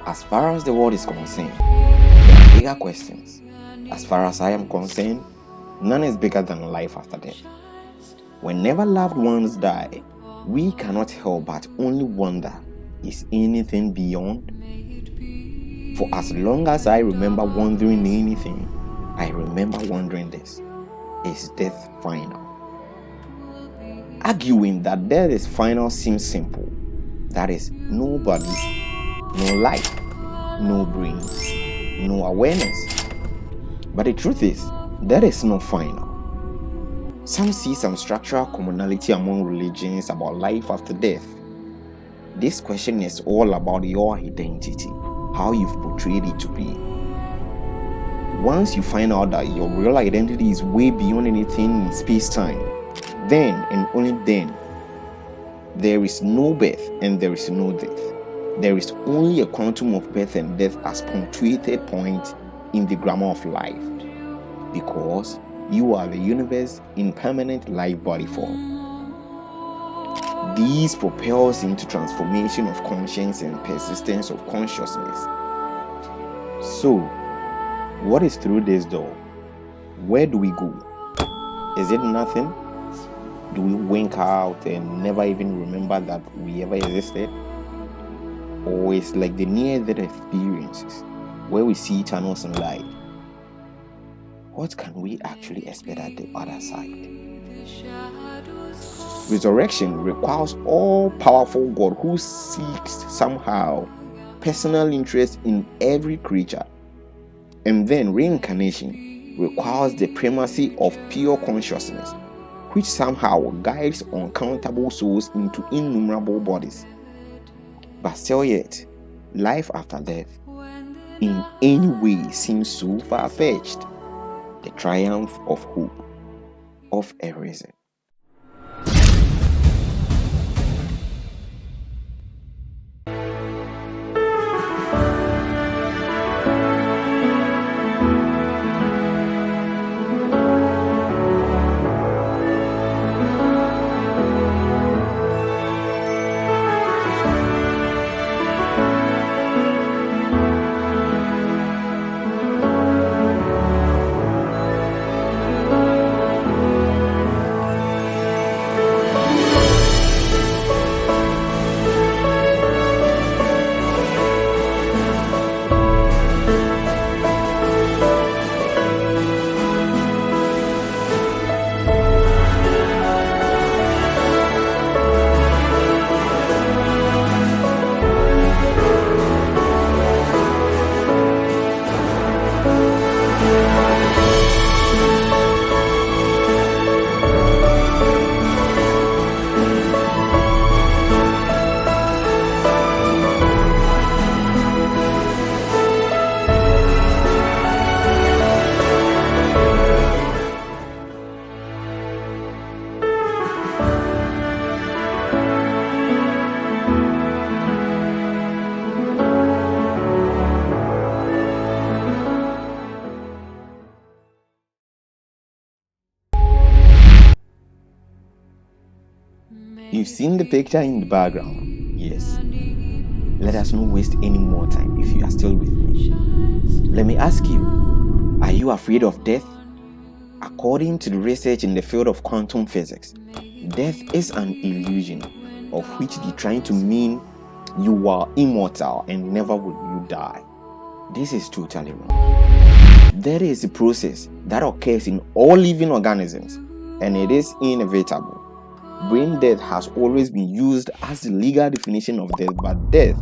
As far as the world is concerned, there are bigger questions. As far as I am concerned, none is bigger than life after death. Whenever loved ones die, we cannot help but only wonder, is anything beyond? For as long as I remember wondering anything, I remember wondering this: is death final? Arguing that death is final seems simple. That is, no body, no life, no brain, no awareness. But the truth is, that is not final. Some see some structural commonality among religions about life after death. This question is all about your identity, how you've portrayed it to be. Once you find out that your real identity is way beyond anything in space-time, then and only then, there is no birth and there is no death. There is only a quantum of birth and death as punctuated point in the grammar of life, because you are the universe in permanent life body form. These propels into transformation of conscience and persistence of consciousness. So, what is through this door? Where do we go? Is it nothing? Do we wink out and never even remember that we ever existed? Or it's like the near-death experiences where we see eternal sunlight? What can we actually expect at the other side? Resurrection requires all-powerful God who seeks somehow personal interest in every creature. And then reincarnation requires the primacy of pure consciousness, which somehow guides uncountable souls into innumerable bodies. But still yet, life after death in any way seems so far-fetched. The triumph of hope, of a reason. You've seen the picture in the background. Yes. Let us not waste any more time if you are still with me. Let me ask you, are you afraid of death? According to the research in the field of quantum physics, death is an illusion of which they're trying to mean you are immortal and never will you die. This is totally wrong. There is a process that occurs in all living organisms, and it is inevitable. Brain death has always been used as the legal definition of death, but death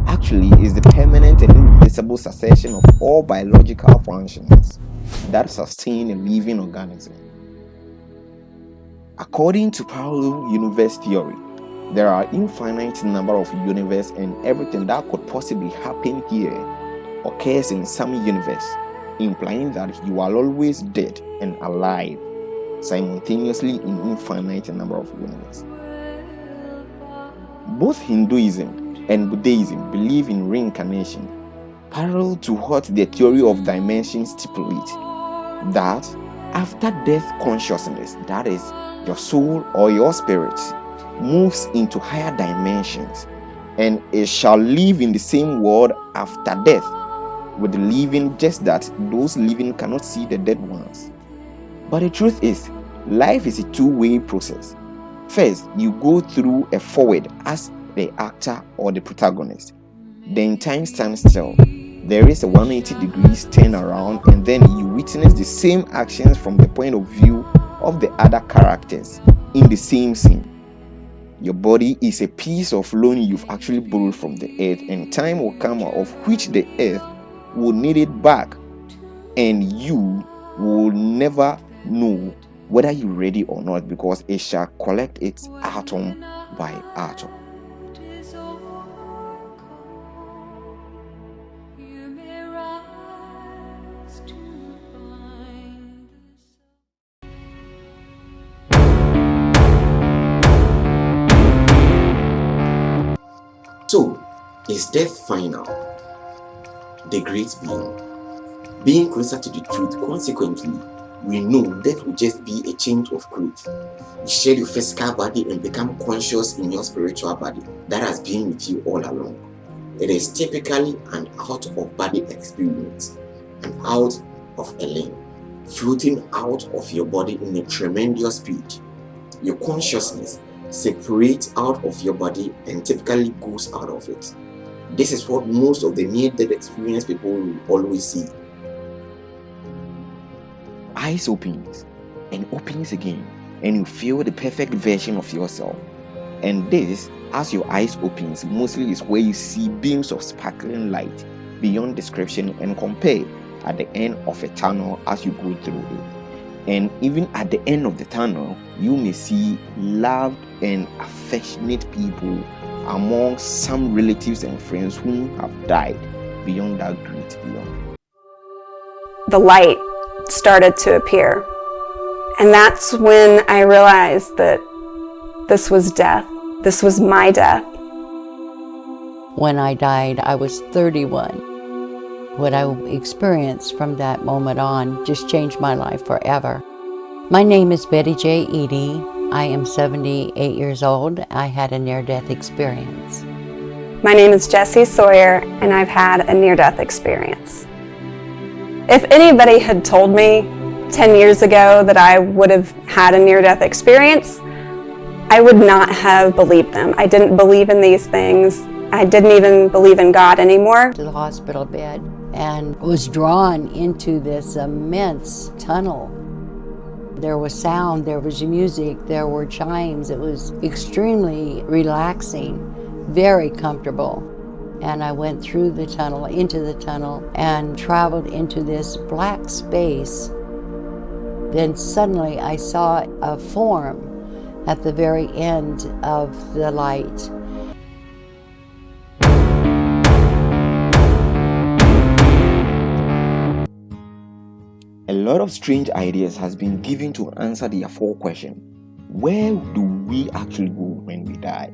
actually is the permanent and irreversible cessation of all biological functions that sustain a living organism. According to parallel universe theory, there are infinite number of universes, and everything that could possibly happen here occurs in some universe, implying that you are always dead and alive simultaneously in infinite number of universes. Both Hinduism and Buddhism believe in reincarnation, parallel to what the theory of dimensions stipulates, that after death consciousness, that is, your soul or your spirit, moves into higher dimensions, and it shall live in the same world after death, with the living, just that those living cannot see the dead ones. But the truth is, life is a two-way process. First, you go through a forward as the actor or the protagonist. Then time stands still. There is a 180 degrees turn around, and then you witness the same actions from the point of view of the other characters in the same scene. Your body is a piece of loan you've actually borrowed from the earth, and time will come of which the earth will need it back, and you will never know whether you're ready or not, because it shall collect its atom by atom. So, is death final? The great beyond. Being closer to the truth, consequently, we know death will just be a change of clothes. You shed your physical body and become conscious in your spiritual body that has been with you all along. It is typically an out-of-body experience, an out of a limb, floating out of your body in a tremendous speed. Your consciousness separates out of your body and typically goes out of it. This is what most of the near-death experience people will always see. Eyes opens and opens again, and you feel the perfect version of yourself. And this, as your eyes opens, mostly is where you see beams of sparkling light beyond description and compare at the end of a tunnel as you go through it. And even at the end of the tunnel, you may see loved and affectionate people among some relatives and friends who have died beyond that great beyond. The light started to appear, and that's when I realized that this was death. This was my death. When I died, I was 31. What I experienced from that moment on just changed my life forever. My name is Betty J. Eady. I am 78 years old. I had a near-death experience. My name is Jessie Sawyer, and I've had a near-death experience. If anybody had told me 10 years ago that I would have had a near-death experience, I would not have believed them. I didn't believe in these things. I didn't even believe in God anymore. To the hospital bed and was drawn into this immense tunnel. There was sound, there was music, there were chimes. It was extremely relaxing, very comfortable. And I went through the tunnel, into the tunnel, and traveled into this black space. Then suddenly I saw a form at the very end of the light. A lot of strange ideas has been given to answer the above question. Where do we actually go when we die?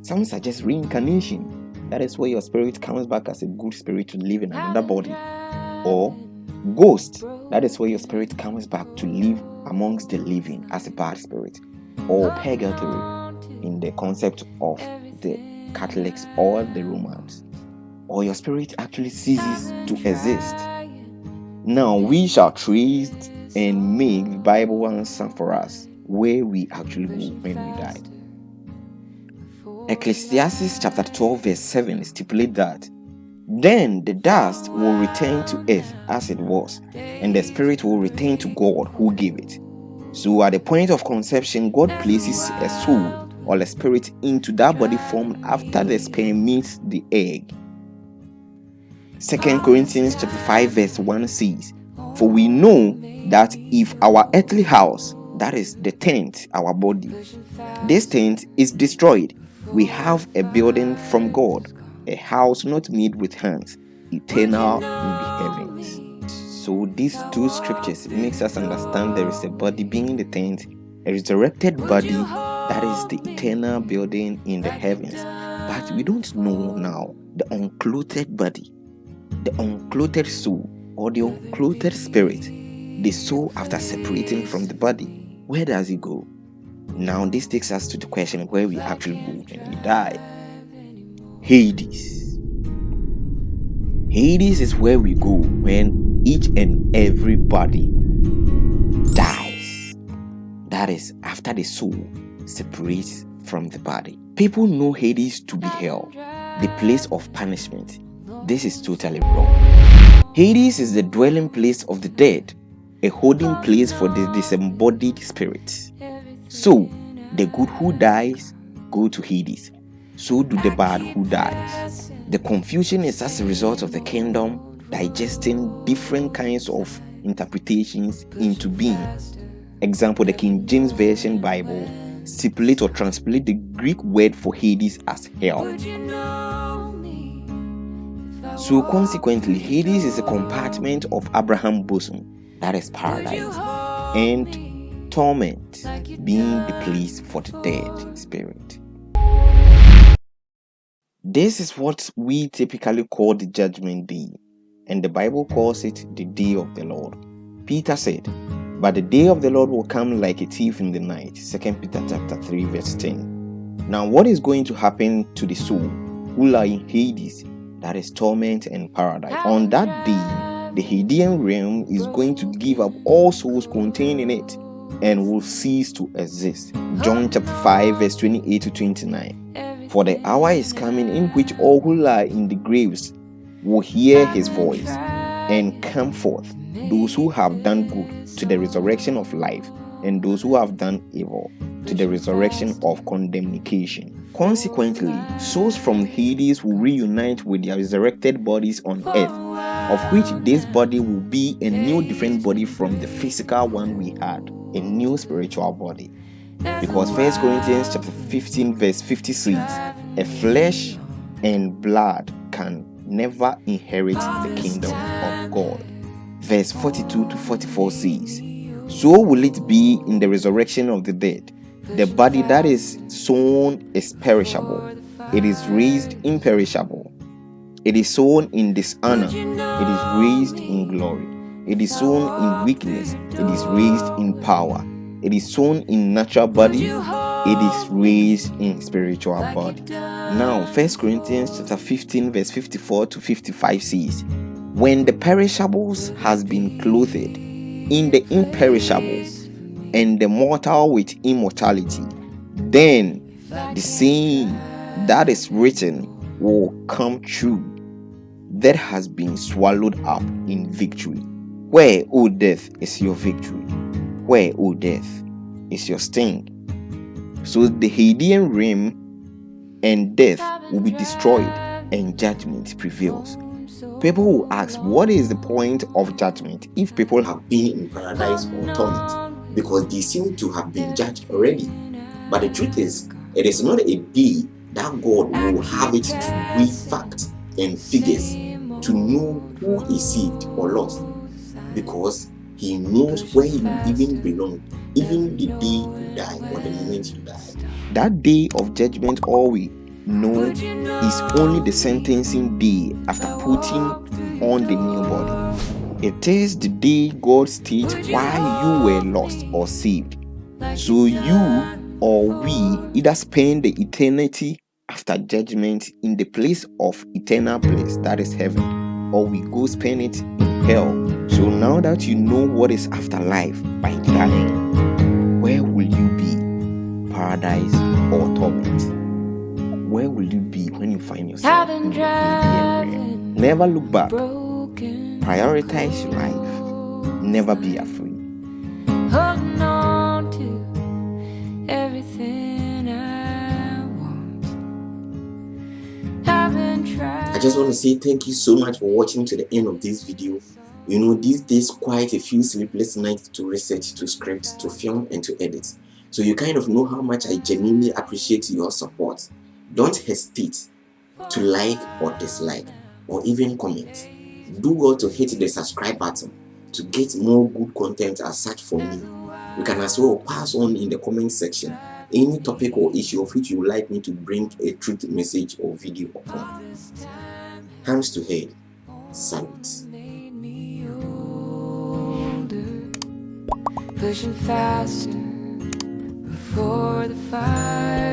Some suggest reincarnation. That is where your spirit comes back as a good spirit to live in another body. Or ghost. That is where your spirit comes back to live amongst the living as a bad spirit. Or purgatory in the concept of the Catholics or the Romans. Or your spirit actually ceases to exist. Now we shall trace and make the Bible answer for us where we actually go when we die. Ecclesiastes chapter 12 verse 7 stipulates that then the dust will return to earth as it was, and the spirit will return to God who gave it. So at the point of conception, God places a soul or a spirit into that body formed after the sperm meets the egg. 2 Corinthians chapter 5 verse 1 says, for we know that if our earthly house, that is the tent, our body, this tent is destroyed, we have a building from God, a house not made with hands, eternal in the heavens. So these two scriptures makes us understand there is a body being the tent, a resurrected body, that is the eternal building in the heavens. But we don't know now the unclothed body, the unclothed soul, or the unclothed spirit, the soul after separating from the body. Where does it go? Now this takes us to the question where we actually go when we die. Hades. Hades is where we go when each and everybody dies. That is, after the soul separates from the body. People know Hades to be hell, the place of punishment. This is totally wrong. Hades is the dwelling place of the dead, a holding place for the disembodied spirits. So, the good who dies go to Hades. So do the bad who dies. The confusion is as a result of the kingdom digesting different kinds of interpretations into being. Example, the King James Version Bible stipulate or translate the Greek word for Hades as hell. So consequently, Hades is a compartment of Abraham's bosom, that is paradise, and torment being the place for the dead spirit. This is what we typically call the judgment day, and the Bible calls it the day of the Lord. Peter said, "But the day of the Lord will come like a thief in the night." 2 Peter chapter 3 verse 10. Now what is going to happen to the soul who are in Hades, that is torment and paradise? On that day, the Hadean realm is going to give up all souls contained in it and will cease to exist. John chapter 5 verse 28 to 29. For the hour is coming in which all who lie in the graves will hear his voice and come forth, those who have done good to the resurrection of life, and those who have done evil to the resurrection of condemnation. Consequently, souls from Hades will reunite with their resurrected bodies on earth, of which this body will be a new different body from the physical one we had, a new spiritual body. Because 1 Corinthians chapter 15 verse 50 says, "A flesh and blood can never inherit the kingdom of God." Verse 42 to 44 says, "So will it be in the resurrection of the dead. The body that is sown is perishable, it is raised imperishable. It is sown in dishonor, it is raised in glory. It is sown in weakness, it is raised in power. It is sown in natural body, it is raised in spiritual body." Now 1 Corinthians chapter 15 verse 54 to 55 says, "When the perishables has been clothed in the imperishable, and the mortal with immortality, then the saying that is written will come true, that has been swallowed up in victory. Where, O death, is your victory? Where, O death, is your sting?" So the Hadean realm and death will be destroyed and judgment prevails. People will ask, what is the point of judgment if people have been in paradise or torment? Because they seem to have been judged already. But the truth is, it is not a day that God will have it to weigh facts and figures to know who is saved or lost, because He knows where you even belong, even the day you die or the moment you die. That day of judgment, all we know is only the sentencing day after putting on the new body. It is the day God states why you were lost or saved. So you or we either spend the eternity after judgment in the place of eternal bliss, that is heaven, or we go spend it in hell. So now that you know what is afterlife by dying, where will you be? Paradise or torment? Where will you be when you find yourself in the realm? Never look back. Prioritize life. Never be afraid. Holding on to everything I want. I just want to say thank you so much for watching to the end of this video. You know, these days quite a few sleepless nights to research, to script, to film and to edit. So you kind of know how much I genuinely appreciate your support. Don't hesitate to like or dislike or even comment. Do well to hit the subscribe button to get more good content as such for me. You can as well pass on in the comment section any topic or issue of which you would like me to bring a truth message or video upon. Hands to head. Salute. Pushing faster before the fire.